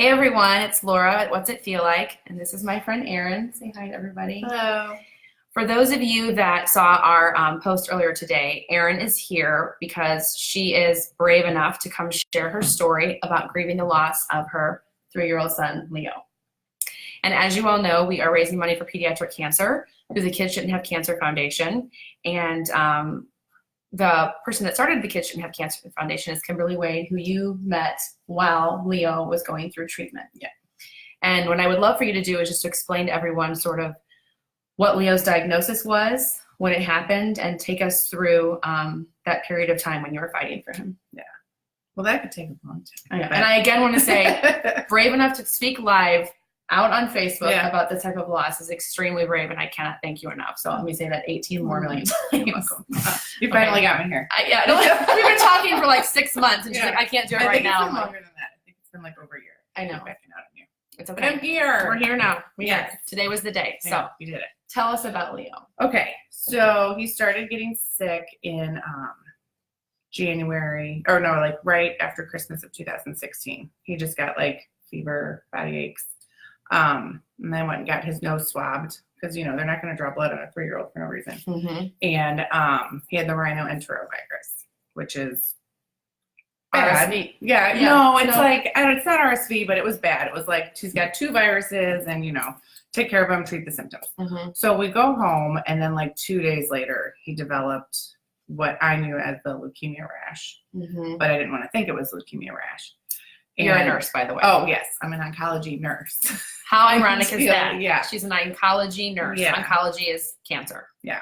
Hey everyone, it's Laura at What's It Feel Like, and this is my friend Erin. Say hi to everybody. Hello. For those of you that saw our post earlier today, Erin is here because she is brave enough to come share her story about grieving the loss of her 3-year-old son, Leo. And as you all know, we are raising money for pediatric cancer through the Kids Shouldn't Have Cancer Foundation. And the person that started the Kids Shouldn't Have Cancer Foundation is Kimberly Wade, who you met while Leo was going through treatment. Yeah. And what I would love for you to do is just to explain to everyone sort of what Leo's diagnosis was, when it happened, and take us through that period of time when you were fighting for him. Yeah. Well, that could take a long time. And I again want to say, brave enough to speak live out on Facebook about this type of loss is extremely brave, and I cannot thank you enough. So let me say that 18 more million times. You finally got me here. We've been talking for like 6 months, and she's like, I can't do it right now. It's been longer than that. I think it's been like over a year. I know. Backing out on you. It's okay. But I'm here. We're here now. Yes. Today was the day. So yeah, we did it. Tell us about Leo. Okay. So he started getting sick in January, or no, like right after Christmas of 2016. He just got like fever, body aches. And then went and got his nose swabbed because, you know, they're not going to draw blood on a 3-year-old for no reason. Mm-hmm. And he had the rhinoenterovirus, which is bad. RSV. Yeah, no, it's like, it's not RSV, but it was bad. It was like, she's got 2 viruses and, you know, take care of them, treat the symptoms. Mm-hmm. So we go home, and then like 2 days later, he developed what I knew as the leukemia rash, but I didn't want to think it was leukemia rash. You're a nurse, by the way. Oh, yes. I'm an oncology nurse. How ironic is that? Yeah. She's an oncology nurse. Yeah. Oncology is cancer. Yeah.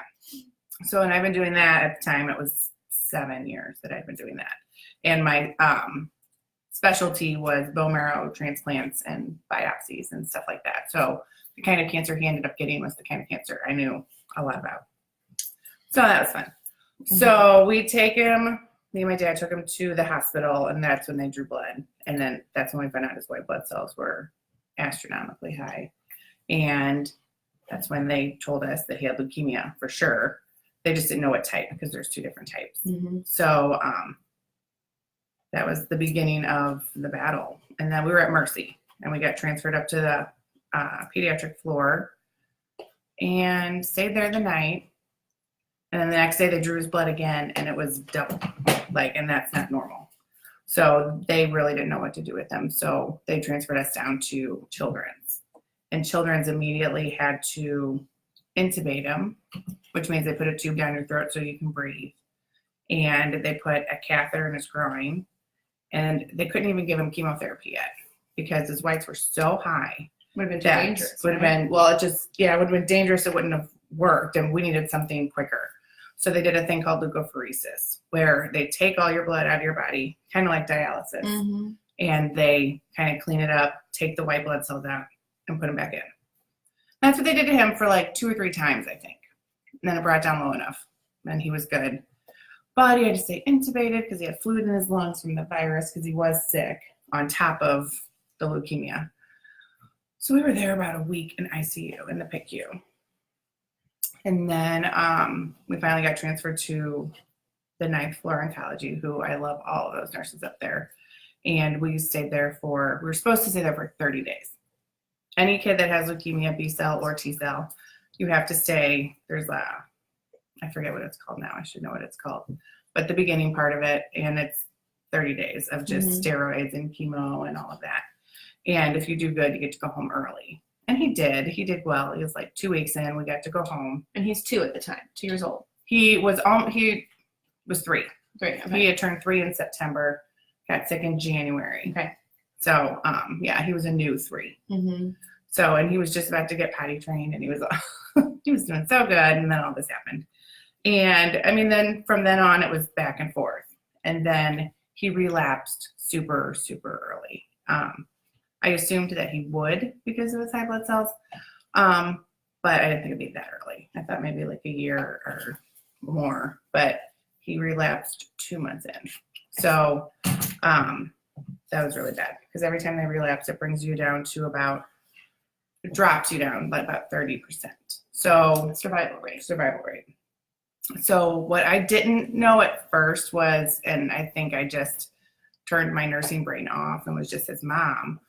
So, and I've been doing that at the time. It was 7 years that I've been doing that. And my specialty was bone marrow transplants and biopsies and stuff like that. So the kind of cancer he ended up getting was the kind of cancer I knew a lot about. So that was fun. Mm-hmm. So we take him, me and my dad took him to the hospital, and that's when they drew blood. And then that's when we found out his white blood cells were astronomically high. And that's when they told us that he had leukemia for sure. They just didn't know what type because there's 2 different types. Mm-hmm. So that was the beginning of the battle. And then we were at Mercy, and we got transferred up to the pediatric floor and stayed there the night. And then the next day they drew his blood again, and it was double, and that's not normal. So they really didn't know what to do with him. So they transferred us down to Children's, and Children's immediately had to intubate him, which means they put a tube down your throat so you can breathe. And they put a catheter in his groin, and they couldn't even give him chemotherapy yet because his whites were so high. Would have been too dangerous. Would have been, it would have been dangerous. It wouldn't have worked, and we needed something quicker. So they did a thing called leukapheresis, where they take all your blood out of your body, kind of like dialysis, and they kind of clean it up, take the white blood cells out, and put them back in. That's what they did to him for like 2 or 3 times, I think. And then it brought down low enough, and he was good. But he had to stay intubated because he had fluid in his lungs from the virus because he was sick on top of the leukemia. So we were there about a week in ICU, in the PICU. And then we finally got transferred to the 9th floor oncology, who I love all of those nurses up there. And we stayed there we were supposed to stay there for 30 days. Any kid that has leukemia, B cell or T cell, you have to stay. There's I forget what it's called now. I should know what it's called. But the beginning part of it, and it's 30 days of just steroids and chemo and all of that. And if you do good, you get to go home early. And he did. He did well. He was like 2 weeks in. We got to go home. And he's 2 at the time, 2 years old. He was 3. 3. Okay. He had turned 3 in September. Got sick in January. Okay. So he was a new 3. Mm-hmm. So, and he was just about to get potty trained, and he was he was doing so good, and then all this happened. And I mean, then from then on, it was back and forth. And then he relapsed super, super early. I assumed that he would because of his high blood cells, but I didn't think it'd be that early. I thought maybe like a year or more, but he relapsed 2 months in. So that was really bad because every time they relapse, it brings you down to it drops you down by about 30%. So survival rate. So what I didn't know at first was, and I think I just turned my nursing brain off and was just his mom,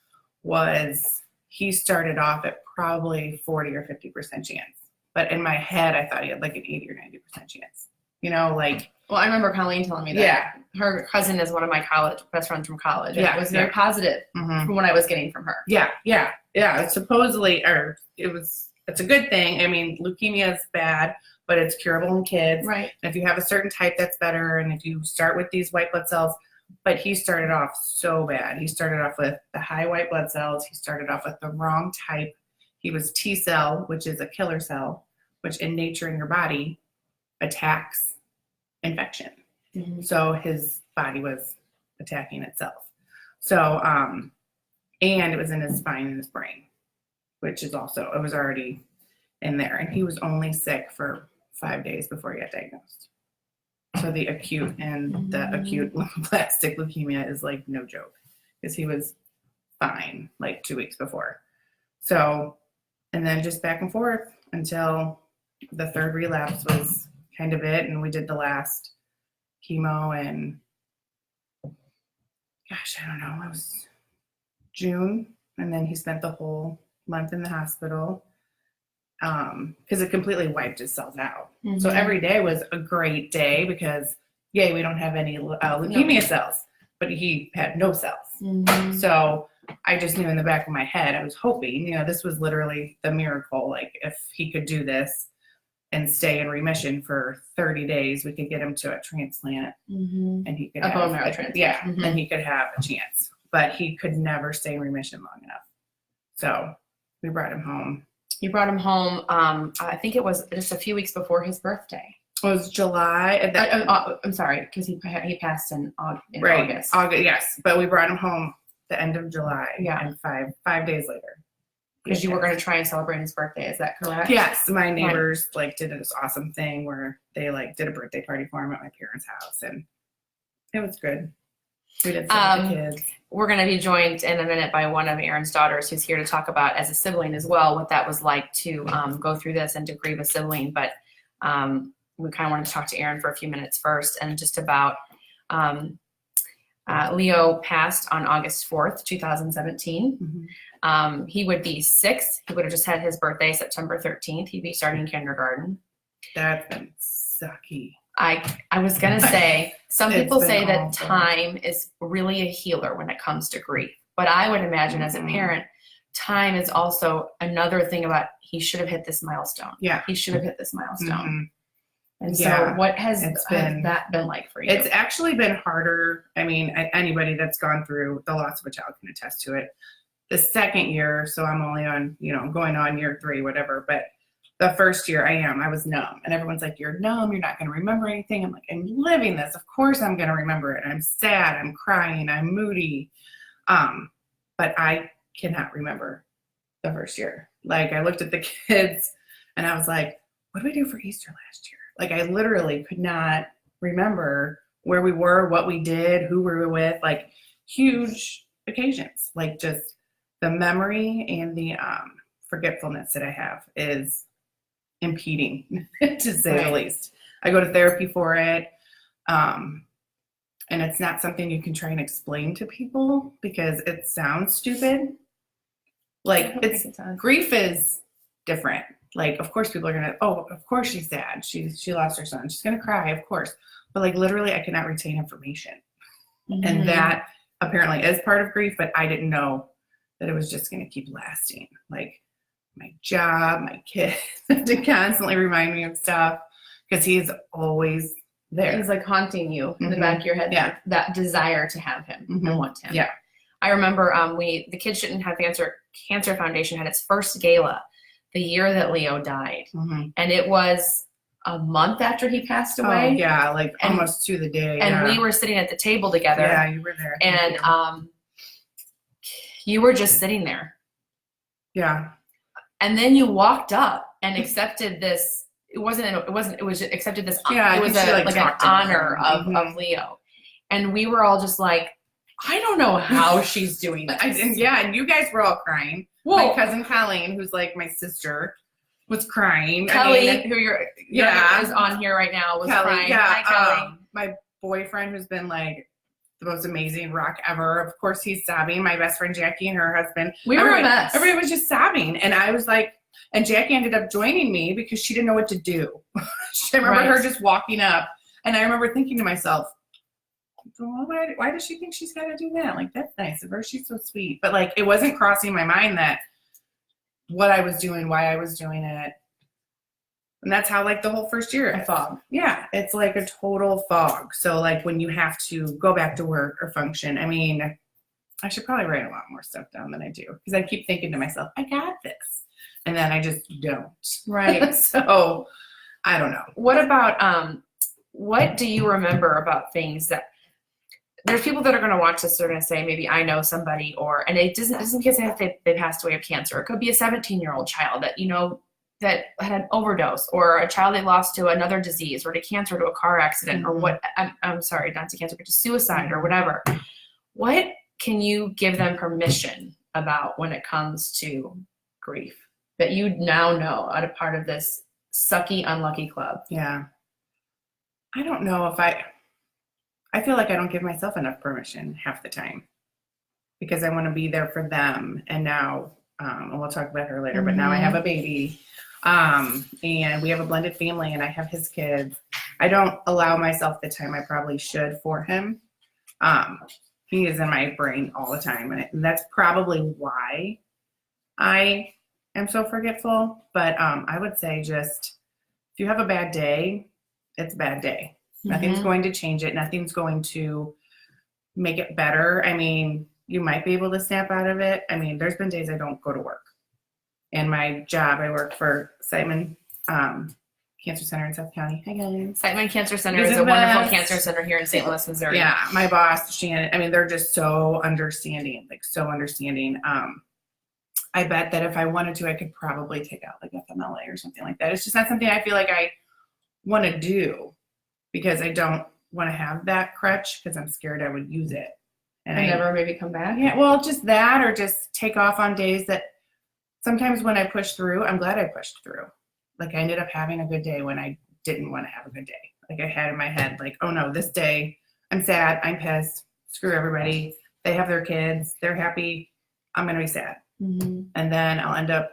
was he started off at probably 40 or 50% chance. But in my head, I thought he had like an 80 or 90% chance. Like. Well, I remember Colleen telling me that. Yeah. Her cousin is one of my best friends from college. And Yeah. it was very positive from what I was getting from her. Yeah. Supposedly, it's a good thing. I mean, leukemia is bad, but it's curable in kids. Right. And if you have a certain type, that's better. And if you start with these white blood cells, but he started off so bad. He started off with the high white blood cells. He started off with the wrong type. He was T cell, which is a killer cell, which in nature in your body attacks infection. So his body was attacking itself. So, and it was in his spine and his brain, which is also, it was already in there. And he was only sick for 5 days before he got diagnosed. So the acute and the acute lymphoblastic leukemia is like no joke, because he was fine like 2 weeks before. So, and then just back and forth until the third relapse was kind of it. And we did the last chemo and gosh, I don't know, it was June. And then he spent the whole month in the hospital because it completely wiped his cells out. So every day was a great day because, yay, we don't have any leukemia cells, but he had no cells. So I just knew in the back of my head, I was hoping, this was literally the miracle. Like if he could do this and stay in remission for 30 days, we could get him to a transplant and he could have bone marrow transplant. Yeah, and he could have a chance, but he could never stay in remission long enough. So we brought him home. You brought him home, I think it was just a few weeks before his birthday. It was July. I'm sorry, because he passed in August. August, yes. But we brought him home the end of July. Yeah. And five days later. Because you were going to try and celebrate his birthday, is that correct? Yes, my neighbors did this awesome thing where they did a birthday party for him at my parents' house, and it was good. We did some with the kids. We're going to be joined in a minute by one of Erin's daughters who's here to talk about, as a sibling as well, what that was like to go through this and to grieve a sibling. But we kind of wanted to talk to Erin for a few minutes first, and just about Leo passed on August 4th, 2017. He would be 6. He would have just had his birthday September 13th. He'd be starting kindergarten. That's been sucky. I was going to say, some people say that awful. time is really a healer when it comes to grief. But I would imagine as a parent, time is also another thing about he should have hit this milestone. Yeah. He should have hit this milestone. And so what has that been like for you? It's actually been harder. I mean, anybody that's gone through the loss of a child can attest to it. The second year, so I'm only on, going on year 3, whatever, but the first year I was numb. And everyone's like, you're numb, you're not going to remember anything. I'm like, I'm living this. Of course I'm going to remember it. I'm sad, I'm crying, I'm moody. But I cannot remember the first year. I looked at the kids and I was like, what did we do for Easter last year? I literally could not remember where we were, what we did, who we were with, huge occasions. Just the memory and the forgetfulness that I have is impeding, to say the least. I go to therapy for it. And it's not something you can try and explain to people because it sounds stupid. Grief is different. Of course people are going to, of course she's sad. She lost her son. She's going to cry, of course. But literally I cannot retain information. And that apparently is part of grief, but I didn't know that it was just going to keep lasting. My job, my kids to constantly remind me of stuff because he's always there. He's haunting you in the back of your head. Yeah. That desire to have him and want him. Yeah. I remember the Kids Shouldn't Have Cancer Foundation had its first gala the year that Leo died. And it was a month after he passed away. Oh, yeah, almost to the day. And we were sitting at the table together. Yeah, you were there. And you were just sitting there. Yeah. And then you walked up and accepted this. It was accepted this. Yeah, it was an honor of Leo. And we were all just like, I don't know how she's doing this. And you guys were all crying. Well, my cousin Colleen, who's my sister, was crying. Kelly, who is on here right now, was crying. Yeah, Hi, Kelly. My boyfriend, who's been the most amazing rock ever. Of course, he's sobbing. My best friend Jackie and her husband. We were a mess. Everybody was just sobbing. And I was like, and Jackie ended up joining me because she didn't know what to do. I remember her just walking up. And I remember thinking to myself, well, why does she think she's got to do that? Like, that's nice of her. She's so sweet. But like, it wasn't crossing my mind that what I was doing, why I was doing it. And that's how like the whole first year. A fog. Yeah. It's like a total fog. So like when you have to go back to work or function, I mean, I should probably write a lot more stuff down than I do. Because I keep thinking to myself, I got this. And then I just don't. Right. So I don't know. What about, what do you remember about things that, there's people that are going to watch this, they're going to say, maybe I know somebody, or, and it doesn't say they passed away of cancer. It could be a 17-year-old child that, you know, that had an overdose, or a child they lost to another disease, or to cancer, to a car accident, or what, I'm sorry, not to cancer, but to suicide or whatever. What can you give them permission about when it comes to grief that you now know out of part of this sucky, unlucky club? Yeah. I don't know if I feel like I don't give myself enough permission half the time because I want to be there for them. And now, and we'll talk about her later, but now I have a baby, and we have a blended family, and I have his kids. I don't allow myself the time I probably should for him. He is in my brain all the time, and that's probably why I am so forgetful. But I would say just if you have a bad day, it's a bad day. Nothing's going to change it. Nothing's going to make it better. I mean, you might be able to snap out of it. I mean, there's been days I don't go to work. And my job, I work for Simon Cancer Center in South County. Hi, guys. Simon Cancer Center is a wonderful cancer center here in St. Louis, Missouri. Yeah, my boss, Shannon, I mean, they're just so understanding, like so understanding. I bet that if I wanted to, I could probably take out like FMLA or something like that. It's just not something I feel like I want to do because I don't want to have that crutch because I'm scared I would use it. And I never maybe come back? Yeah, well, just that, or just take off on days that sometimes when I push through, I'm glad I pushed through. Like I ended up having a good day when I didn't want to have a good day. Like I had in my head, like, oh no, this day I'm sad, I'm pissed, screw everybody. They have their kids, they're happy, I'm going to be sad. And then I'll end up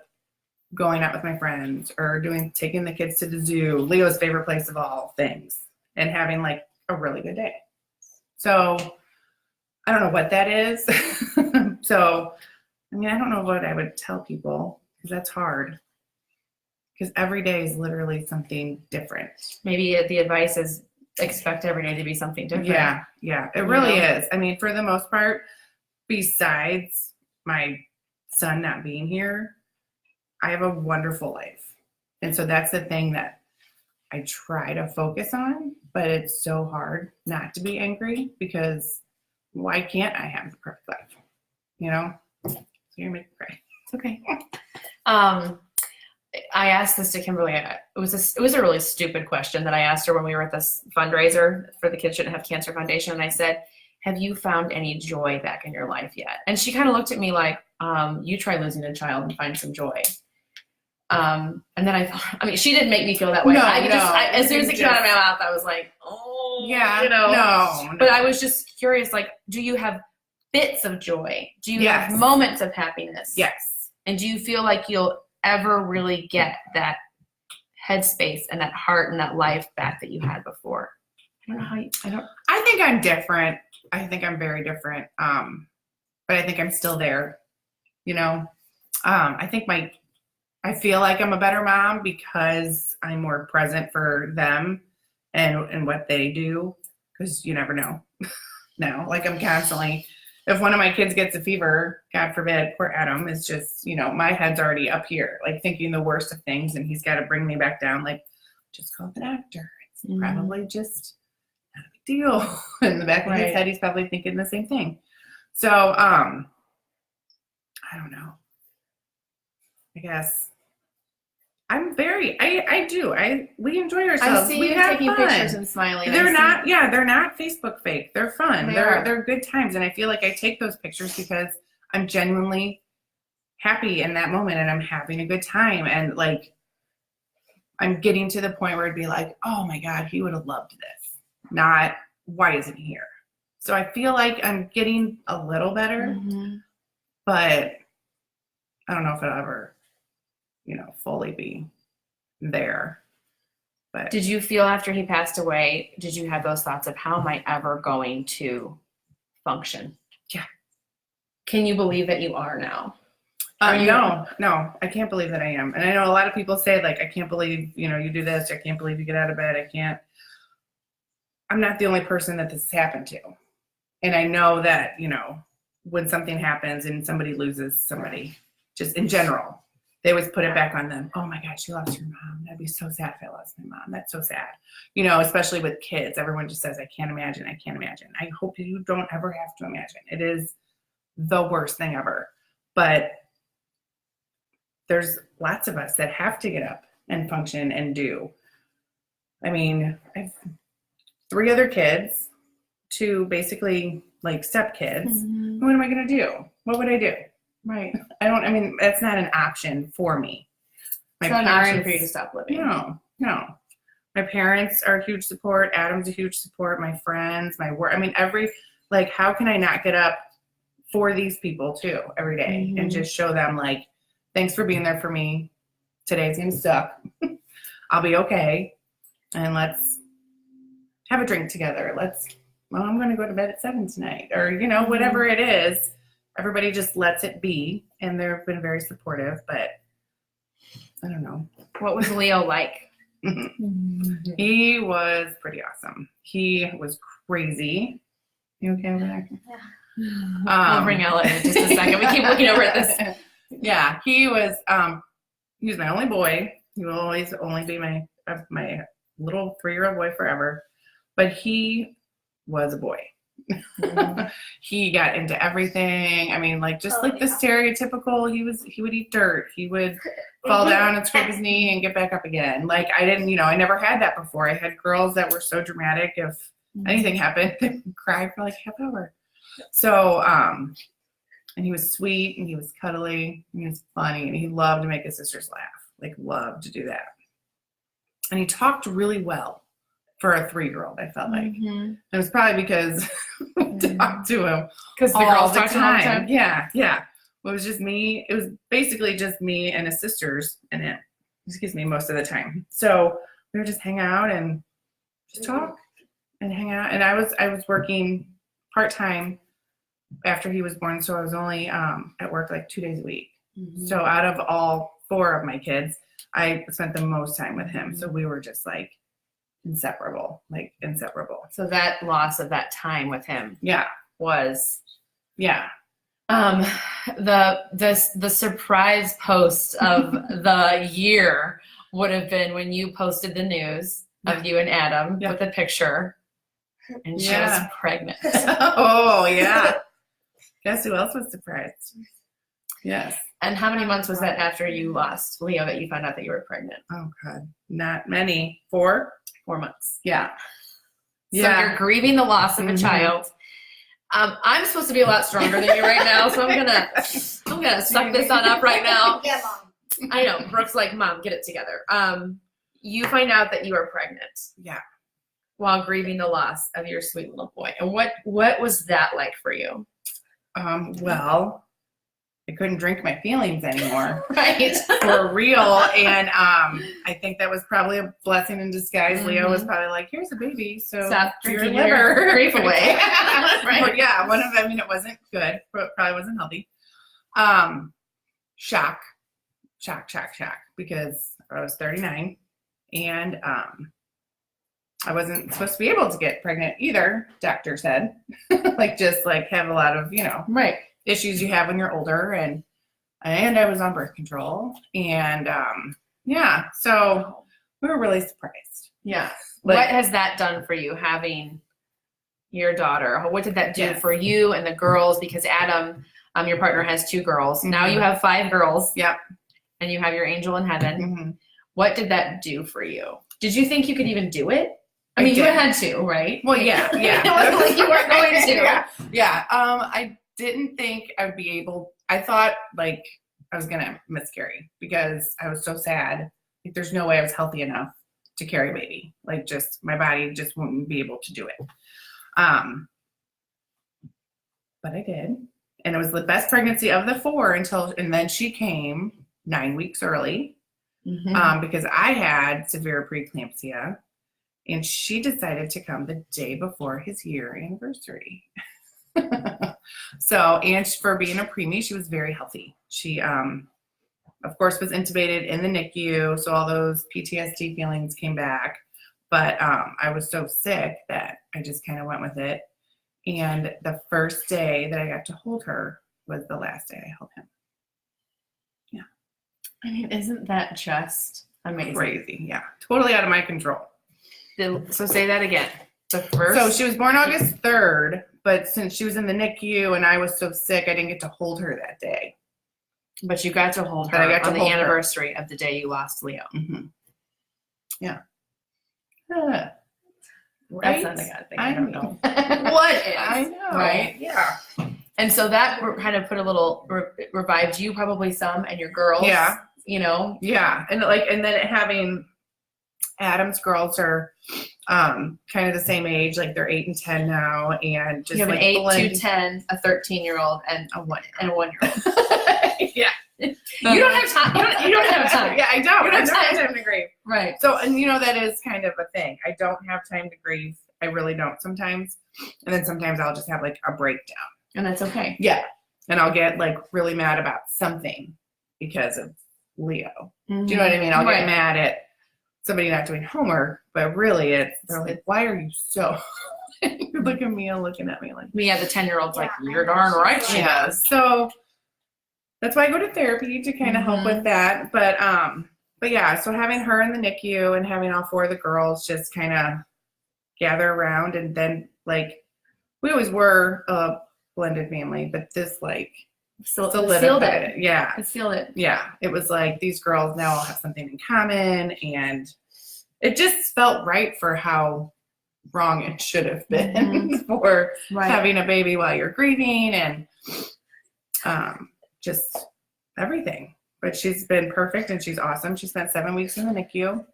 going out with my friends or taking the kids to the zoo, Leo's favorite place of all things, and having like a really good day. So I don't know what that is. So, I mean, I don't know what I would tell people because that's hard. Because every day is literally something different. Maybe the advice is expect every day to be something different. Yeah, it really is. I mean, for the most part, besides my son not being here, I have a wonderful life. And so that's the thing that I try to focus on, but it's so hard not to be angry because why can't I have the perfect life? You know? So you're making me cry. It's okay. I asked this to Kimberly. It was a really stupid question that I asked her when we were at this fundraiser for the Kids Shouldn't Have Cancer Foundation. And I said, have you found any joy back in your life yet? And she kind of looked at me like, you try losing a child and find some joy. And then I thought, I mean, she didn't make me feel that way. As soon as it came out of my mouth, I was like, oh, yeah, no. But I was just curious, like, do you have bits of joy? Do you have moments of happiness? Yes. And do you feel like you'll ever really get that headspace and that heart and that life back that you had before? I don't know how I think I'm different. I think I'm very different. But I think I'm still there, you know? I feel like I'm a better mom because I'm more present for them and what they do, because you never know. No, like I'm constantly, if one of my kids gets a fever, God forbid, poor Adam is just, you know, my head's already up here, like thinking the worst of things, and he's got to bring me back down, like, just call the doctor. It's probably just not a big deal. In the back of his head, he's probably thinking the same thing. So, I don't know. I guess I'm very, we enjoy ourselves. I see you taking pictures and smiling. They're not Facebook fake. They're fun. They're good times. And I feel like I take those pictures because I'm genuinely happy in that moment and I'm having a good time. And like, I'm getting to the point where it'd be like, oh my God, he would have loved this. Not, why isn't he here? So I feel like I'm getting a little better, but I don't know if it'll ever, fully be there. But Did you feel after he passed away, did you have those thoughts of how am I ever going to function? Yeah. Can you believe that you are now? No, I can't believe that I am. And I know a lot of people say, like, I can't believe, you do this. I can't believe you get out of bed. I'm not the only person that this has happened to. And I know that, when something happens and somebody loses somebody, just in general, they always put it back on them. Oh my gosh, you lost your mom. That'd be so sad if I lost my mom. That's so sad. Especially with kids, everyone just says, I can't imagine. I hope you don't ever have to imagine. It is the worst thing ever. But there's lots of us that have to get up and function and do. I mean, I have 3 other kids, 2 basically like stepkids. What am I going to do? What would I do? Right. That's not an option for me. It's not an option for you to stop living. No. My parents are a huge support. Adam's a huge support. My friends, my work. How can I not get up for these people too every day and just show them, like, thanks for being there for me. Today's going to suck. I'll be okay. And let's have a drink together. I'm going to go to bed at 7 tonight. Or, whatever it is. Everybody just lets it be. And they've been very supportive. But I don't know. What was Leo like? He was pretty awesome. He was crazy. You okay over there? Yeah. We'll bring Ella in just a second. We keep looking over at this. Yeah, he was my only boy. He will always only be my little 3-year-old boy forever. But he was a boy. He got into everything. The stereotypical, he would eat dirt. He would fall down and scrape his knee and get back up again. I never had that before. I had girls that were so dramatic. If anything happened, they would cry for like half hour. So, and he was sweet and he was cuddly and he was funny and he loved to make his sisters laugh, loved to do that. And he talked really well for a 3-year-old, I felt like. It was probably because we talked to him because the girls talked to him all the time. Yeah. It was just me. It was basically just me and his sisters and him. Most of the time. So we would just hang out and just talk and hang out. And I was working part-time after he was born, so I was only at work 2 days a week. So out of all 4 of my kids, I spent the most time with him. So we were just inseparable. So that loss of that time with him was the surprise post of the year would have been when you posted the news of you and Adam with a picture and she was pregnant. Oh yeah. Guess who else was surprised? Yes. And how many months was that after you lost Leo that you found out that you were pregnant? Oh God, not many. 4 months. Yeah. So you're grieving the loss of a child. I'm supposed to be a lot stronger than you right now, so I'm gonna suck this on up right now. Yeah, Mom. I know. Brooke's like, Mom, get it together. You find out that you are pregnant. Yeah. While grieving the loss of your sweet little boy. And what was that like for you? Well, I couldn't drink my feelings anymore. Right. For real. And I think that was probably a blessing in disguise. Leo was probably like, here's a baby. So stop your drinking liver. your grief away. Right. But yeah, one of them, it wasn't good, but probably wasn't healthy. Shock, because I was 39 and I wasn't supposed to be able to get pregnant either, doctor said. Have a lot of, right. issues you have when you're older, and I was on birth control, and so we were really surprised. Yeah. What has that done for you, having your daughter? What did that do for you and the girls? Because Adam, your partner, has 2 girls. Now you have 5 girls. Yep. And you have your angel in heaven. What did that do for you? Did you think you could even do it? I mean, you had to, right? Well, yeah. It wasn't like you weren't going to. Yeah. I didn't think I would be able. I thought I was gonna miscarry because I was so sad. There's no way I was healthy enough to carry a baby. My body just wouldn't be able to do it. but I did. And it was the best pregnancy of the 4 and then she came 9 weeks early because I had severe preeclampsia, and she decided to come the day before his year anniversary. So, and for being a preemie, she was very healthy. She, of course, was intubated in the NICU, so all those PTSD feelings came back. But I was so sick that I just kind of went with it. And the first day that I got to hold her was the last day I held him. Yeah. I mean, isn't that just amazing? Crazy. Yeah. Totally out of my control. So say that again. The first. So she was born August 3rd, but since she was in the NICU and I was so sick, I didn't get to hold her that day. But you got to hold her on the anniversary of the day you lost Leo. Mm-hmm. Yeah. That's not a good thing. I don't know. What is? I know. Right? Yeah. And so that kind of put a little, revived you probably some and your girls. Yeah. You know? Yeah. And then having Adam's girls are kind of the same age, like they're 8 and 10 now. And just you have like an 8, 2, 10, a 13-year-old, and a 1-year-old. Yeah. You don't have time. You don't have time. Yeah, I don't. You don't have time to grieve. Right. So, and that is kind of a thing. I don't have time to grieve. I really don't sometimes. And then sometimes I'll just have like a breakdown. And that's okay. Yeah. And I'll get like really mad about something because of Leo. Do you know what I mean? I'll get mad at somebody not doing homework, but really they're like, why are you so... You look at me and looking at me like... Mia, the 10-year-old's like, you're darn right she does. So... That's why I go to therapy to kind of help with that. But yeah, so having her in the NICU and having all 4 of the girls just kind of gather around, and then like we always were a blended family, but this like sealed it. Yeah. It sealed it. Yeah. It was like these girls now all have something in common, and it just felt right for how wrong it should have been for having a baby while you're grieving and just everything. But she's been perfect and she's awesome. She spent 7 weeks in the NICU.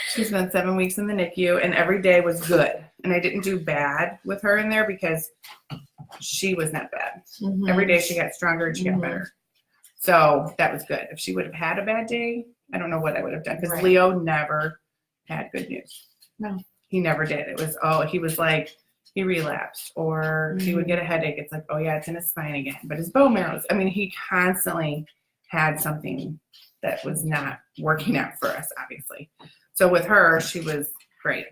She spent 7 weeks in the NICU, and every day was good. And I didn't do bad with her in there because she was not bad. Every day she got stronger and she got better. So that was good. If she would have had a bad day, I don't know what I would have done, because Leo never had good news. No, he never did. It was, he was like, he relapsed, or he would get a headache. It's like, oh yeah, it's in his spine again. But his bone marrows, I mean, he constantly had something that was not working out for us, obviously. So with her, she was great.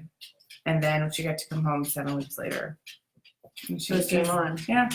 And then when she got to come home 7 weeks later, she was doing on. Yeah.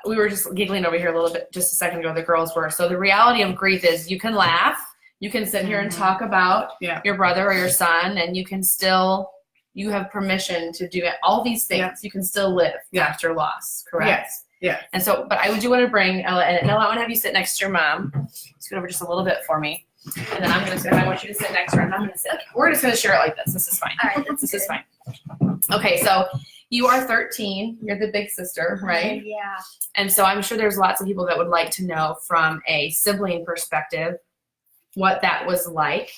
We were just giggling over here a little bit just a second ago, the girls were. So the reality of grief is you can laugh, you can sit here and talk about your brother or your son, and you can still, you have permission to do all these things. Yeah. You can still live after loss, correct? Yes. Yeah. And so, but I do want to bring Ella, and Ella, I want to have you sit next to your mom. Scoot over just a little bit for me. And then I'm going to sit, I want you to sit next to her, and I'm going to sit. Okay, we're just going to share it like this. This is fine. All right, this is fine. Okay, so you are 13. You're the big sister, right? Yeah. And so I'm sure there's lots of people that would like to know from a sibling perspective what that was like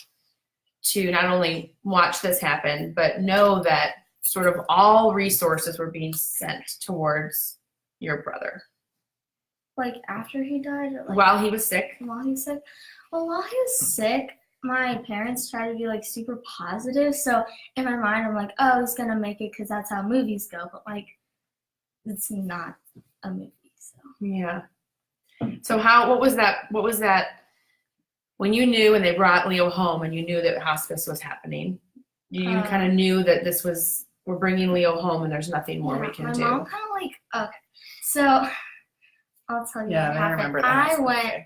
to not only watch this happen, but know that sort of all resources were being sent towards your brother. Like after he died? Or like while he was sick? While he was sick? Well, while he was sick, my parents tried to be like super positive. So in my mind, I'm like, oh, he's going to make it because that's how movies go. But like, it's not a movie. So yeah. So what was that when you knew when they brought Leo home and you knew that hospice was happening, you kind of knew that we're bringing Leo home and there's nothing more we can do. My mom kind of like, okay. So I'll tell you what happened. I remember that. I went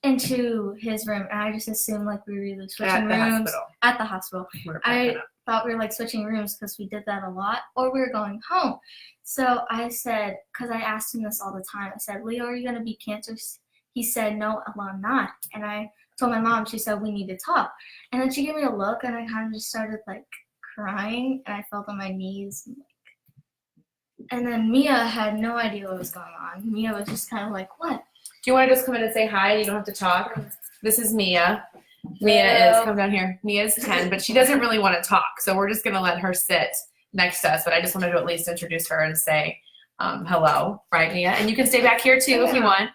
into his room and I just assumed like we were either switching rooms at the hospital. I thought we were like switching rooms because we did that a lot, or we were going home. So I said, because I asked him this all the time, I said, Leo, are you going to be cancer? He said, no, well, I'm not. And I told my mom, she said, we need to talk. And then she gave me a look and I kind of just started like crying and I felt on my knees. And then Mia had no idea what was going on. Mia was just kind of like, what? Do you want to just come in and say hi? You don't have to talk. This is Mia. Mia is, come down here. Mia's 10, but she doesn't really want to talk. So we're just going to let her sit next to us, but I just wanted to at least introduce her and say hello, right, Mia? And you can stay back here too if you want.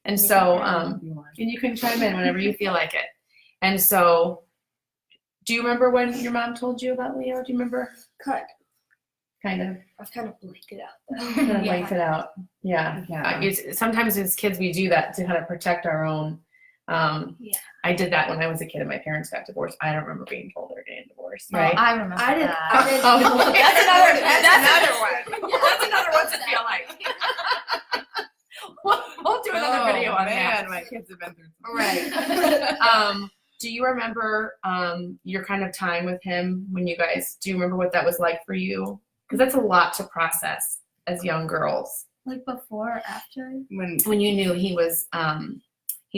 And so, and you can chime in whenever you feel like it. And so, do you remember when your mom told you about Leo? Do you remember? Kind of. I've kind of blanked it out. Kind of blanked it out. Yeah. Sometimes as kids we do that to kind of protect our own. I did that when I was a kid and my parents got divorced. I don't remember being told they're getting divorced. Right? I remember I didn't. that. I didn't. That's another one. That's another What's It Feel Like. We'll do another video on that. My kids have been through some. Right. Do you remember your kind of time with him when you guys? Do you remember what that was like for you? Because that's a lot to process as young girls. Like before or after? When you knew he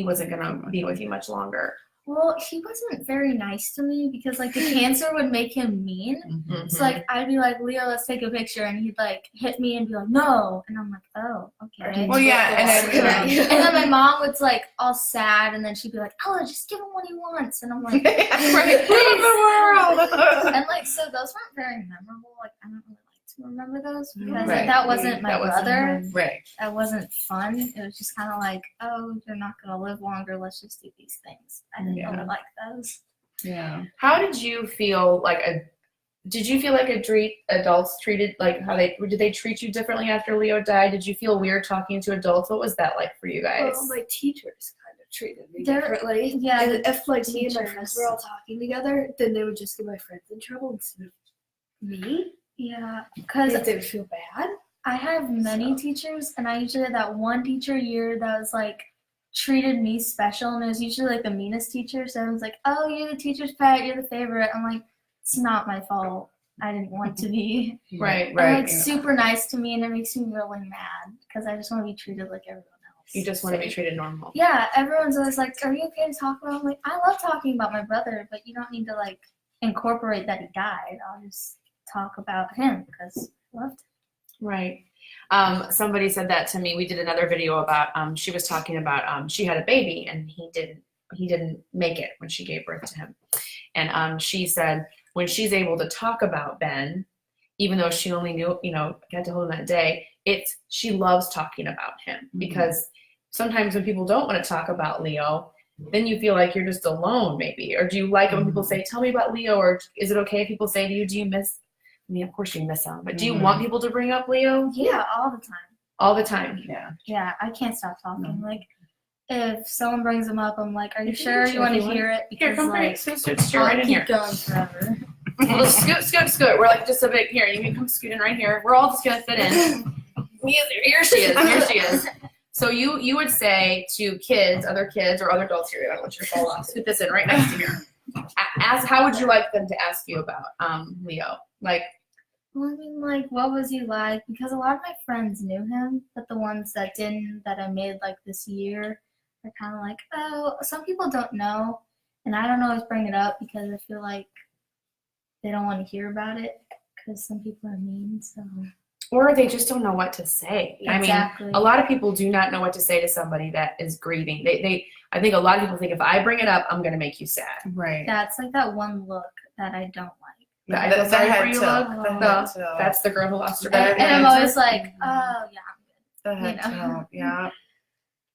wasn't gonna be with you much longer. Well, he wasn't very nice to me because like the cancer would make him mean. Mm-hmm. So like I'd be like, Leo, let's take a picture, and he'd like hit me and be like, no, and I'm like, oh, okay. Well, yeah, and then my mom was like all sad, and then she'd be like, oh, just give him what he wants, and I'm like, right, the world. And like so those weren't very memorable. Like I don't really like to remember those because Right. like, that wasn't my brother. Right. That wasn't fun. It was just kind of like, oh, you're not gonna live longer. Let's just do these things. I didn't really like those. Yeah. How did you feel like adults treated like did they treat you differently after Leo died? Did you feel weird talking to adults? What was that like for you guys? Well, my teachers kind of treated me differently. Yeah. And if like me and my teachers. friends were all talking together, then they would just get my friends in trouble instead of me. Yeah, because Because they would feel bad. I have many teachers, and I usually had that one teacher a year that was like treated me special, and it was usually like the meanest teacher. So everyone's like, "Oh, you're the teacher's pet. You're the favorite." I'm like, "It's not my fault. I didn't want to be." Right. They're like super nice to me, and it makes me really mad because I just want to be treated like everyone else. You just want to be treated normal. Yeah, everyone's always like, "Are you okay to talk about?" I'm like, "I love talking about my brother, but you don't need to like incorporate that he died. I'll just talk about him because I loved him." Right. Somebody said that to me. We did another video about she was talking about she had a baby and he didn't make it when she gave birth to him. And she said when she's able to talk about Ben, even though she only knew, got to hold him that day, she loves talking about him because sometimes when people don't want to talk about Leo, then you feel like you're just alone maybe. Or do you like it when people say, tell me about Leo? Or is it okay if people say to you, do you miss, I mean, of course you miss him, but do you want people to bring up Leo? Yeah, all the time. All the time. Yeah. Yeah, I can't stop talking. Like, if someone brings him up, I'm like, are you sure you want to hear it? Because Here, come like, scoot right in keep here. going forever. Well, scoot. We're like just a bit here. You can come scoot in right here. We're all just gonna fit in. Here she is. So you would say to other kids or other adults here, I don't want you to fall off. Scoot this in right next to here. How would you like them to ask you about Leo? Like, Well, I mean, like, what was he like? Because a lot of my friends knew him, but the ones that didn't, that I made like this year, are kind of like, oh, some people don't know, and I don't always bring it up because I feel like they don't want to hear about it because some people are mean. So. Or they just don't know what to say. Exactly. I mean, a lot of people do not know what to say to somebody that is grieving. I think a lot of people think if I bring it up, I'm going to make you sad. Right. That's like that one look that I don't like. I feel sorry for you, look. Oh. That's the girl who lost her And baby. I'm always like, oh, yeah, The I'm good. head tilt, yeah.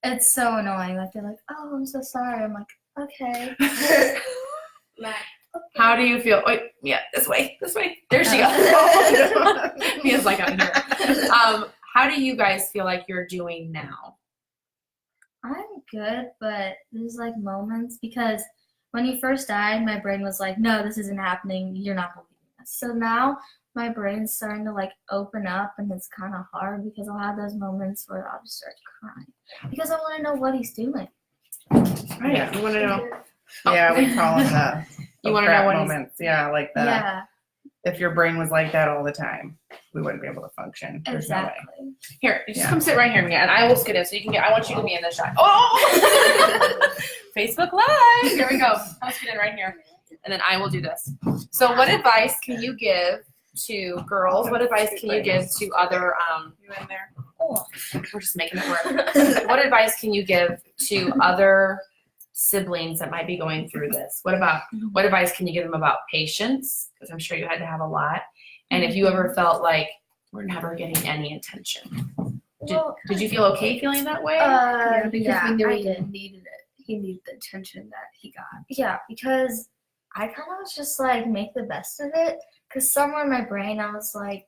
It's so annoying. I feel like, oh, I'm so sorry. I'm like, okay. How do you feel? Wait, yeah, this way. There she goes. Mia's like out here. How do you guys feel like you're doing now? I'm good, but there's like moments because when he first died, my brain was like, no, this isn't happening. You're not believing this. So now my brain's starting to like open up, and it's kind of hard because I'll have those moments where I'll just start crying because I want to know what he's doing. Right. Yeah. You want to know? Yeah, we call them the You want to know what moments. Yeah, like that. Yeah, If your brain was like that all the time, we wouldn't be able to function. There's no way. exactly. Here, you just come sit right here, Mia, and I will skid in so you can I want you to be in the shot. Oh! Facebook Live! Here we go. I'll skid in right here. And then I will do this. So what advice can you give to girls? What advice can you give to other, You in there? Cool. we're just making it work. What advice can you give to other siblings that might be going through this? What advice can you give them about patience? Because I'm sure you had to have a lot. And if you ever felt like we're never getting any attention, did you feel okay feeling that way? Because we knew I he did. needed it. He needed the attention that he got. Yeah, because I kind of was just like, make the best of it. Because somewhere in my brain, I was like,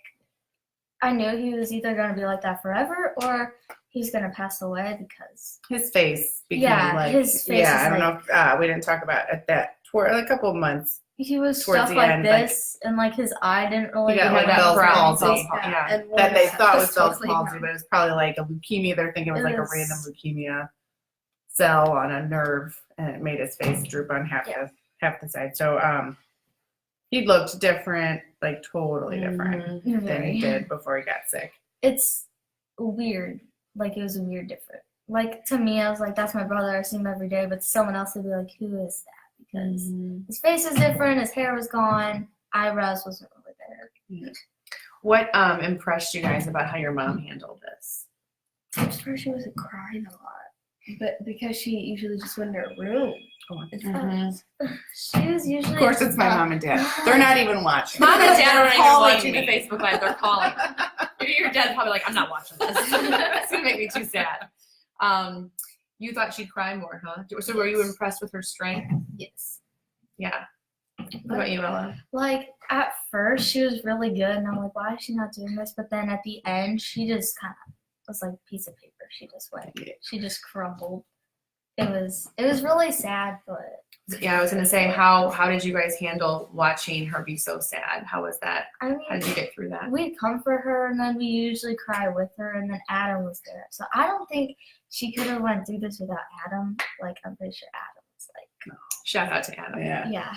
I knew he was either going to be like that forever or he's going to pass away because. His face became his face I is don't know if we didn't talk about at that toward a couple of months. He was Towards stuff the like end, this, and like his eye didn't really. He got had like that Bell's brown palsy. palsy. Yeah. And That they thought was was Bell's totally palsy, wrong. but it was probably like a leukemia. They're thinking it was It like a was- random leukemia cell on a nerve, and it made his face droop on half the side. So he looked different, like totally different Mhm. than he did before he got sick. It's weird. Like it was a weird different. Like to me, I was like, "That's my brother. I see him every day." But someone else would be like, "Who is that?" Because his face is different. His hair was gone. Eyebrows wasn't really there. What impressed you guys about how your mom handled this? At first, she wasn't crying a lot, but because she usually just went in her room. And stuff. She was usually. Of course, it's my mom and dad. They're not even watching. Mom and dad aren't even Calling watching me. the Facebook Live. They're calling. Your dad's probably like, I'm not watching this. It's gonna make me too sad. You thought she'd cry more, huh? So were you impressed with her strength? Yes. Yeah. What about you, Ella? Like at first, she was really good, and I'm like, "Why is she not doing this?" But then at the end, she just kind of was like a piece of paper. She just went. She just crumbled. It was really sad, but Yeah, I was gonna say, how did you guys handle watching her be so sad? How was that? I mean, How did you get through that? we'd comfort her, and then we usually cry with her, and then Adam was there. So I don't think she could have went through this without Adam. Like I'm pretty sure Adam was like, Shout out to Adam. yeah,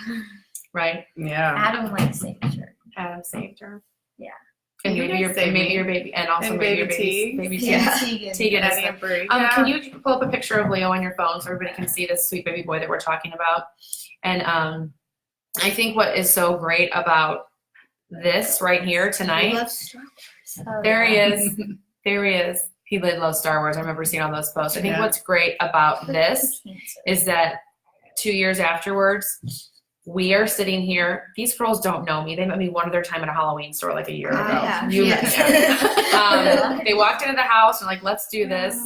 Right? Yeah. Adam like saved her. Adam saved her. Yeah. And You maybe guys your saved maybe me. your baby and also And maybe your baby baby's T. baby T. Yeah, Tegan Tegan. is Eddie there. and Bree. Can you pull up a picture of Leo on your phone so everybody can see this sweet baby boy that we're talking about? And I think what is so great about this right here He tonight, loves Star Wars. Oh, there he yeah. is. There he is. He did love Star Wars. I remember seeing all those posts. I think Yeah. what's great about this Cancer. is that 2 years afterwards, we are sitting here. These girls don't know me. They met me one other time at a Halloween store like a year ago. Yeah. You met Yeah. They walked into the house and like, let's do this.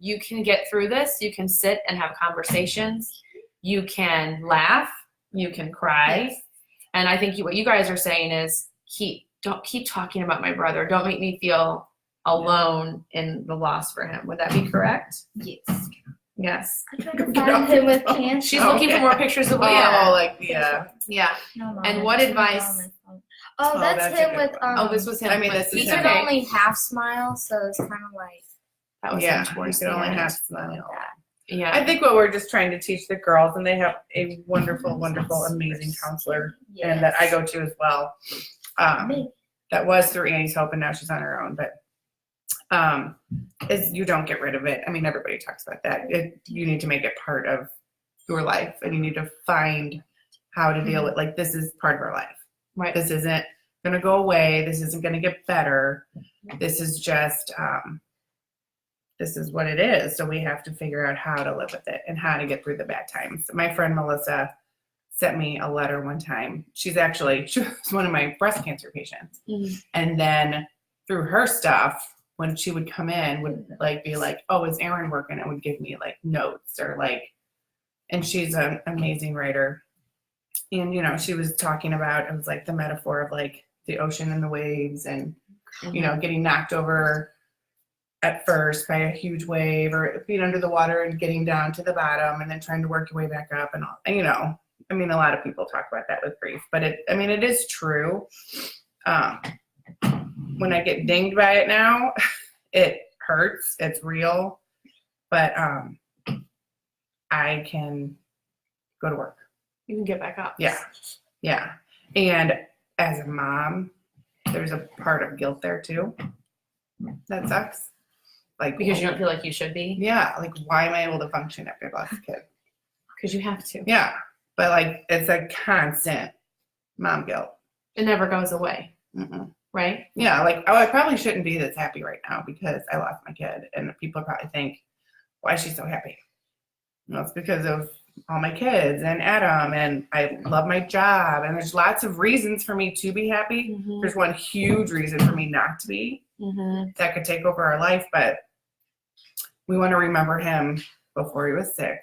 You can get through this. You can sit and have conversations. You can laugh. You can cry. And I think what you guys are saying is don't keep talking about my brother. Don't make me feel alone in the loss for him. Would that be correct? Yes. Yes. I tried to Get find off him your with phone. cancer. She's looking for more pictures of Leo. Oh, like yeah. Yeah. No, Mom, And I what just went advice- on my phone. Oh, Oh, that's that's a him good with one. Oh, this was him. I mean, but this is He he's could him. okay. only half smile, so it's kind of like That was Yeah, him towards you could the only end. have smile. that. Yeah. I think what we're just trying to teach the girls, and they have a wonderful, wonderful, amazing counselor, and that I go to as well. Me. That was through Annie's help, and now she's on her own. But is you don't get rid of it. I mean, everybody talks about that. You need to make it part of your life, and you need to find how to deal with. Like, this is part of our life. Right. This isn't going to go away. This isn't going to get better. This is just. This is what it is. So we have to figure out how to live with it and how to get through the bad times. My friend Melissa sent me a letter one time. She was one of my breast cancer patients. Mhm. And then through her stuff, when she would come in, would like be like, "Oh, is Erin working?" And would give me like notes or like, and she's an amazing writer. And, you know, she was talking about, it was like the metaphor of like the ocean and the waves and, you know, getting knocked over at first by a huge wave or being under the water and getting down to the bottom and then trying to work your way back up and all. And, you know, I mean, a lot of people talk about that with grief, but it is true. When I get dinged by it now, it hurts. It's real, but I can go to work. You can get back up. Yeah. Yeah. And as a mom, there's a part of guilt there too. That sucks. Like, Because you don't feel like you should be. yeah, like why am I able to function after I lost a kid? Because you have to. Yeah. But like it's a constant mom guilt. It never goes away. Mm-mm. Right? Yeah, like, oh, I probably shouldn't be this happy right now because I lost my kid. And people probably think, why is she so happy? Well, it's because of all my kids and Adam, and I love my job, and there's lots of reasons for me to be happy. Mm-hmm. There's one huge reason for me not to be that could take over our life, but we want to remember him before he was sick.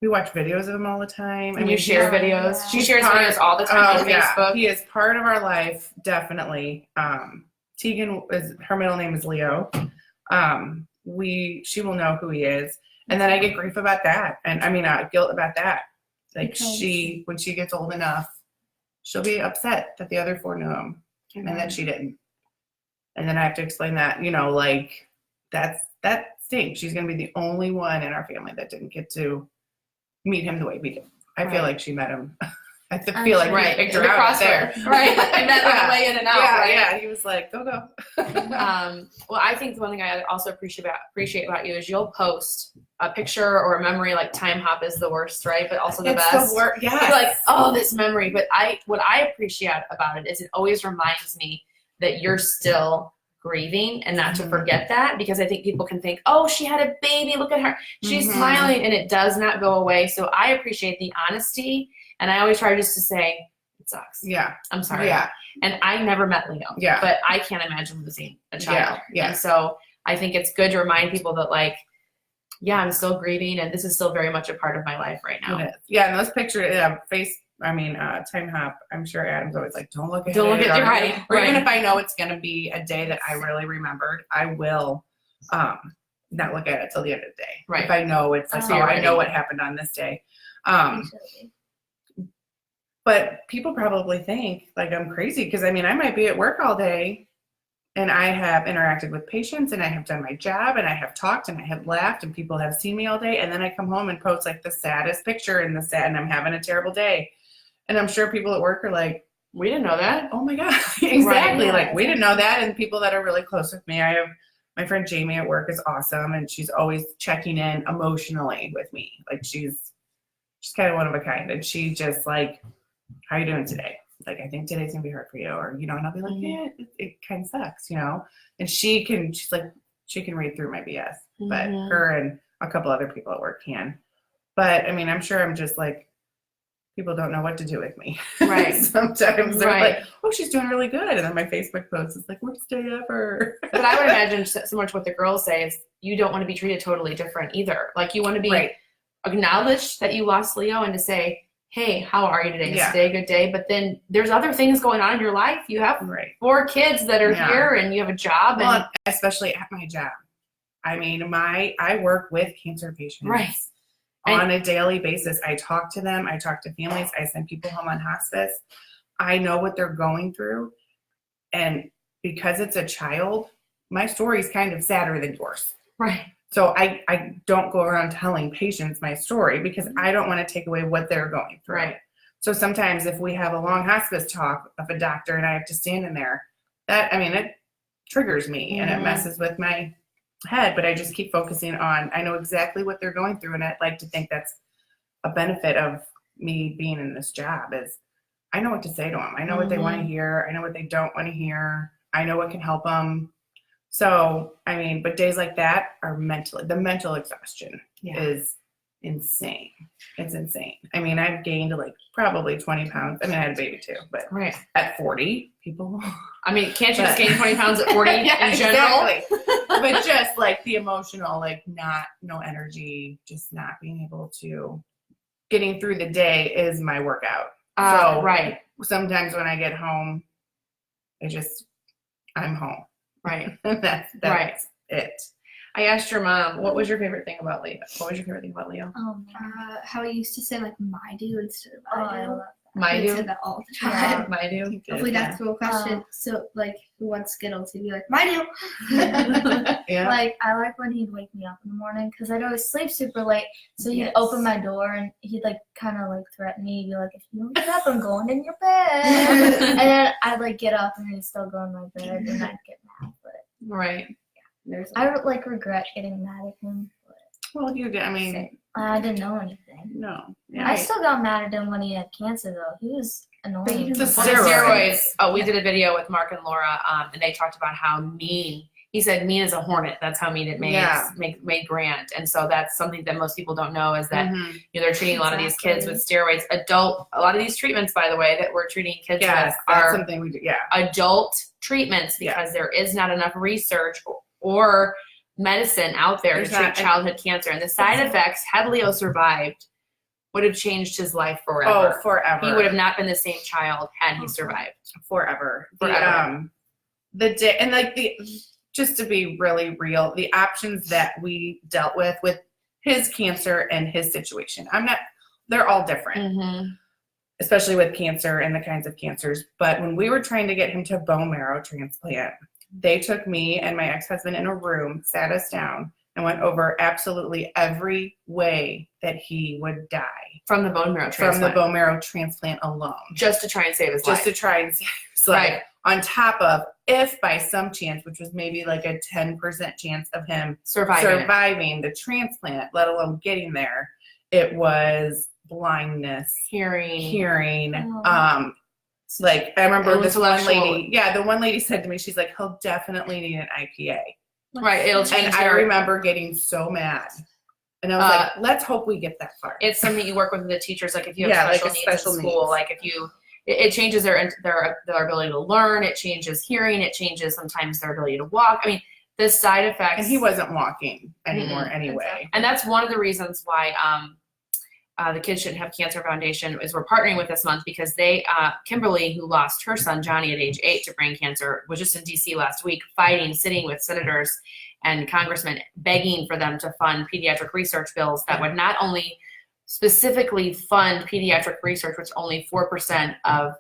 We watch videos of him all the time. And you share videos. Yeah. She shares videos all the time on Facebook. He is part of our life, definitely. Tegan her middle name is Leo. She will know who he is, and then I get grief about that, and I mean guilt about that. Like when she gets old enough, she'll be upset that the other 4 knew him and that she didn't, and then I have to explain that. Like that stinks. She's gonna be the only one in our family that didn't get to meet him the way we did. I feel like she met him. I feel like right, picked her out there. Right, and that went way in and out. Yeah, right? yeah. He was like, go. Well, I think the one thing I also appreciate about you is you'll post a picture or a memory. Like time hop is the worst, right? But also the best. Yeah. You're like, oh, this memory. But what I appreciate about it is it always reminds me that you're still grieving and not to forget that, because I think people can think, oh, she had a baby, look at her, she's smiling, and it does not go away. So I appreciate the honesty, and I always try just to say it sucks. Yeah, I'm sorry. Yeah, and I never met Leo. Yeah, but I can't imagine losing a child. Yeah. And so I think it's good to remind people that, like, yeah, I'm still grieving, and this is still very much a part of my life right now. It is. Yeah, and those pictures, time hop, I'm sure Adam's always like, don't look at it. Right. Or even if I know it's going to be a day that I really remembered, I will not look at it till the end of the day. Right. If I know it's like, I know what happened on this day. But people probably think like I'm crazy because I might be at work all day and I have interacted with patients and I have done my job and I have talked and I have laughed and people have seen me all day, and then I come home and post like the saddest picture and and I'm having a terrible day. And I'm sure people at work are like, we didn't know that. Oh my God. Exactly. Right. Like we didn't know that. And people that are really close with me, I have my friend Jamie at work is awesome. And she's always checking in emotionally with me. Like she's kind of one of a kind. And she just like, how are you doing today? Like, I think today's gonna be hard for you. Or, and I'll be like, yeah, it kind of sucks, and she can read through my BS, but her and a couple other people at work can. But I'm sure I'm just like, people don't know what to do with me. Right. Sometimes they're like, oh, she's doing really good. And then my Facebook post is like, worst day ever. But I would imagine similar to what the girls say is you don't want to be treated totally different either. Like you want to be acknowledged that you lost Leo and to say, hey, how are you today? Is today a good day? But then there's other things going on in your life. You have 4 kids that are here and you have a job. Well, and especially at my job. I work with cancer patients. Right. On a daily basis. I talk to them. I talk to families. I send people home on hospice. I know what they're going through. And because it's a child, my story is kind of sadder than yours. Right. So I don't go around telling patients my story because I don't want to take away what they're going through. Right. So sometimes if we have a long hospice talk of a doctor and I have to stand in there, it triggers me and it messes with my head, but I just keep focusing on, I know exactly what they're going through. And I'd like to think that's a benefit of me being in this job is I know what to say to them. I know what they want to hear. I know what they don't want to hear. I know what can help them. So, but days like that are the mental exhaustion is insane. It's insane. I've gained like probably 20 pounds. I had a baby too, but at 40, people. Can't you just gain 20 pounds at 40 in general? Exactly. But just like the emotional, like no energy, just not being able to, getting through the day is my workout. Sometimes when I get home, I'm home. Right. That's it. I asked your mom, what was your favorite thing about Leo? What was your favorite thing about Leo? How he used to say like my do instead of I do. My do? He said that all the time. My do? If we'd ask him a question, so like who wants Skittles, he'd be like, my do. Yeah. Like I like when he'd wake me up in the morning because I'd always sleep super late. So he'd open my door and he'd like kind of like threaten me. He'd be like, if you don't get up, I'm going in your bed. And then I'd like get up and he'd still go in my bed and I'd get mad. But I would like regret getting mad at him. But well, you did. I didn't know anything. No. I still got mad at him when he had cancer though. He was annoying. The steroids. Oh, we did a video with Mark and Laura, and they talked about how mean he said mean as a hornet. That's how mean it made Grant. And so that's something that most people don't know is that they're treating a lot of these kids with steroids. A lot of these treatments, by the way, that we're treating kids with are something we do. Yeah, adult treatments because there is not enough research or medicine out there to treat childhood cancer. And the side effects, had Leo survived, would have changed his life forever. Oh, forever. He would have not been the same child had he survived. Forever. Just to be really real, the options that we dealt with his cancer and his situation, they're all different, especially with cancer and the kinds of cancers. But when we were trying to get him to bone marrow transplant, they took me and my ex-husband in a room, sat us down, and went over absolutely every way that he would die. From the bone marrow transplant. From the bone marrow transplant alone. Just to try and save his life. Just to try and save his life. Right. On top of, if by some chance, which was maybe like a 10% chance of him surviving the transplant, let alone getting there, it was blindness, hearing. Like I remember this one lady, the one lady said to me, she's like, he'll definitely need an IPA. Right, it'll change. And I remember getting so mad. And I was like, let's hope we get that far. It's something you work with the teachers, like if you have special needs in school, like if you, it changes their ability to learn, it changes hearing, it changes sometimes their ability to walk. I mean, the side effects. And he wasn't walking anymore anyway. And that's one of the reasons why the Kids Shouldn't Have Cancer Foundation is we're partnering with this month because they, Kimberly, who lost her son Johnny at age 8 to brain cancer, was just in DC last week sitting with senators and congressmen begging for them to fund pediatric research bills that would not only specifically fund pediatric research, which only 4% of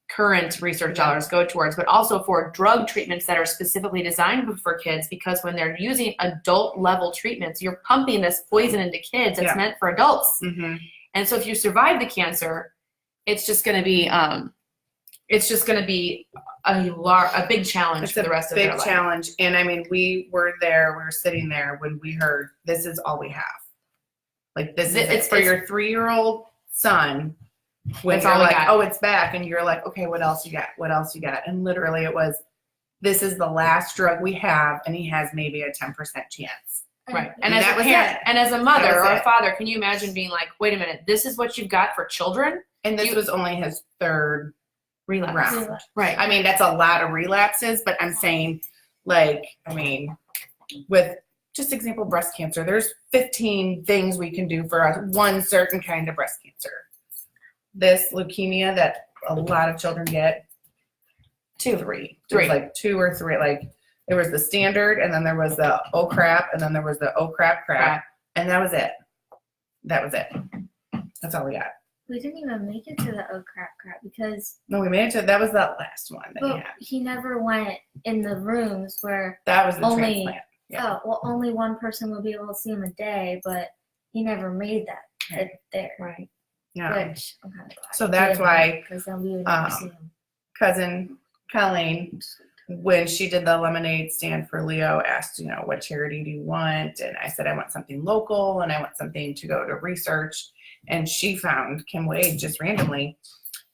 current research dollars go towards, but also for drug treatments that are specifically designed for kids, because when they're using adult level treatments, you're pumping this poison into kids that's meant for adults. And so if you survive the cancer, it's just going to be a big challenge for the rest of their life. Big challenge. And I mean, we were sitting there when we heard, this is all we have. Like this is for your 3-year-old son. When you're like, oh, it's back, and you're like, okay, what else you got? What else you got? And literally it was, this is the last drug we have, and he has maybe a 10% chance. Right. And as a parent, and as a mother or a father, can you imagine being like, wait a minute, this is what you've got for children? And this was only his 3rd relapse. Round. Right. I mean, that's a lot of relapses, but I'm saying, like, I mean, with just example, breast cancer, there's 15 things we can do for one certain kind of breast cancer. This leukemia that a lot of children get, 3. Like 2 or 3. Like there was the standard, and then there was the oh crap, and then there was the oh crap, and that was it. That's all we got. We didn't even make it to the oh crap because we made it to that was that last one that he had. He never went in the rooms where that was the transplant. Yeah. Oh well, only one person will be able to see him a day, but he never made that there. Right. Yeah. Which I'm kind of glad. So that's why then we would never see him. Cousin Colleen, when she did the lemonade stand for Leo, asked, what charity do you want? And I said, I want something local, and I want something to go to research. And she found Kim Wade just randomly.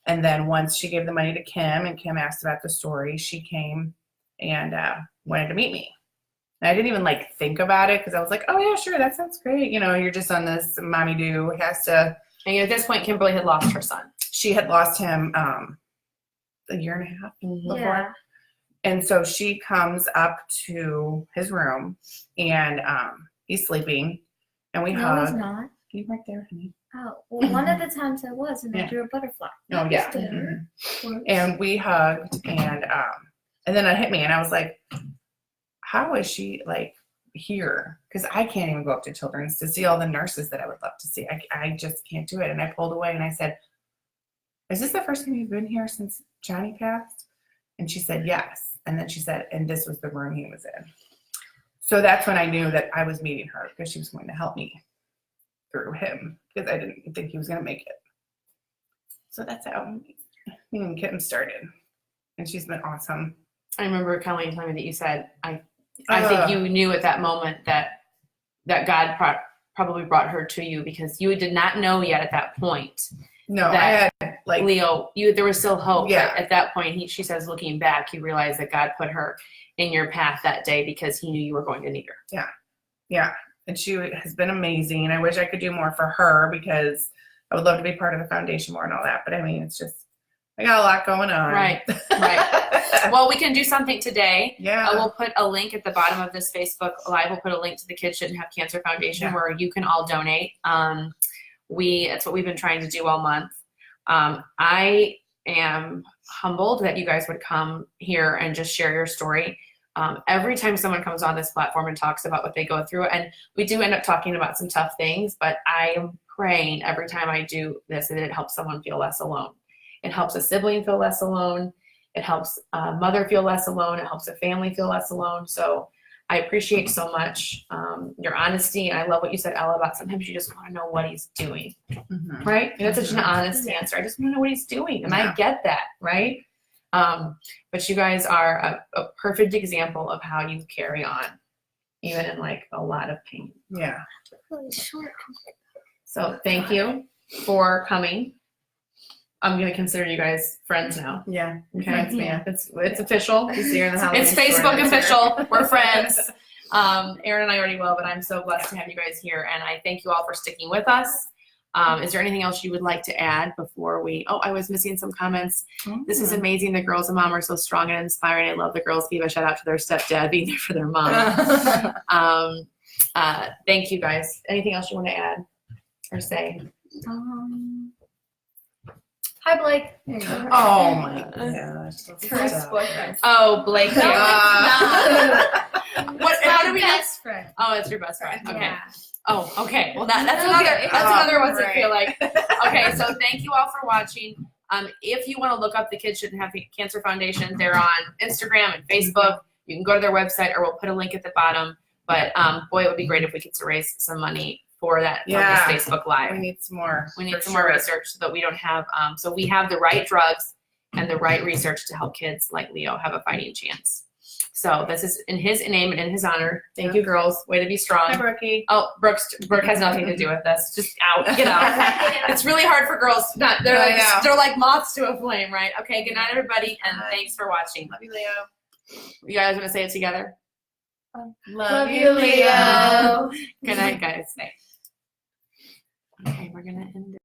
And then once she gave the money to Kim, and Kim asked about the story, she came and wanted to meet me. And I didn't even think about it because I was like, oh yeah, sure, that sounds great. You're just on this mommy do has to. And at this point, Kimberly had lost her son. She had lost him a year and a half before. Yeah. And so she comes up to his room, and he's sleeping, and we hug. No, he's not. He's right there, honey. Oh, well, one of the times I was, and I drew a butterfly. Oh, yeah. And we hugged, and then it hit me, and I was like, how is she, here? Because I can't even go up to children's to see all the nurses that I would love to see. I just can't do it. And I pulled away, and I said, is this the first time you've been here since Johnny passed? And she said, yes. And then she said, and this was the room he was in. So that's when I knew that I was meeting her, because she was going to help me through him, because I didn't think he was going to make it. So that's how me and Kitten started. And she's been awesome. I remember Colleen telling me that you said, I think you knew at that moment that God probably brought her to you, because you did not know yet at that point. No, I had like Leo, there was still hope. Yeah. At that point, she says, looking back, you realize that God put her in your path that day because he knew you were going to need her. Yeah. And she has been amazing. I wish I could do more for her because I would love to be part of the foundation more and all that. But I mean, it's just, I got a lot going on. Right. Well, we can do something today. Yeah. We'll put a link at the bottom of this Facebook Live. We'll put a link to the Kids Shouldn't Have Cancer Foundation where you can all donate. It's what we've been trying to do all month. I am humbled that you guys would come here and just share your story. Every time someone comes on this platform and talks about what they go through, and we do end up talking about some tough things, but I am praying every time I do this that it helps someone feel less alone. It helps a sibling feel less alone. It helps a mother feel less alone. It helps a family feel less alone. So I appreciate so much your honesty. And I love what you said, Ella, about sometimes you just want to know what he's doing, right? And that's such an honest answer. I just want to know what he's doing. And I get that, right? But you guys are a perfect example of how you carry on, even in like a lot of pain. Yeah. So thank you for coming. I'm going to consider you guys friends now. Yeah. Okay. Friends, man. It's official. It's Facebook official. We're friends. Erin and I already will, but I'm so blessed to have you guys here. And I thank you all for sticking with us. Is there anything else you would like to add before we, I was missing some comments. This is amazing. The girls and mom are so strong and inspiring. I love the girls. Give a shout out to their stepdad being there for their mom. Thank you guys. Anything else you want to add or say? Hi, Blake. Oh my gosh. First boyfriend. Oh, Blake. No, How do we best friend. Oh, it's your best friend. Okay. Yeah. Oh, okay. Well, that's Okay. another What's It Right. Feel Like. Okay, so thank you all for watching. If you want to look up the Kids Shouldn't Have Cancer Foundation, they're on Instagram and Facebook. You can go to their website, or we'll put a link at the bottom. But boy, it would be great if we could raise some money for that from this Facebook Live. We need some more. We need some more research so that we don't have. So we have the right drugs and the right research to help kids like Leo have a fighting chance. So this is in his name and in his honor. Thank you, girls. Way to be strong. Hi, Brookie. Oh, Brooke has nothing to do with this. Just out. Get out. It's really hard for girls. They're like moths to a flame, right? Okay. Good night, everybody, and thanks for watching. Love you, Leo. You guys want to say it together? Love you, Leo. Good night, guys. Okay, we're gonna end it.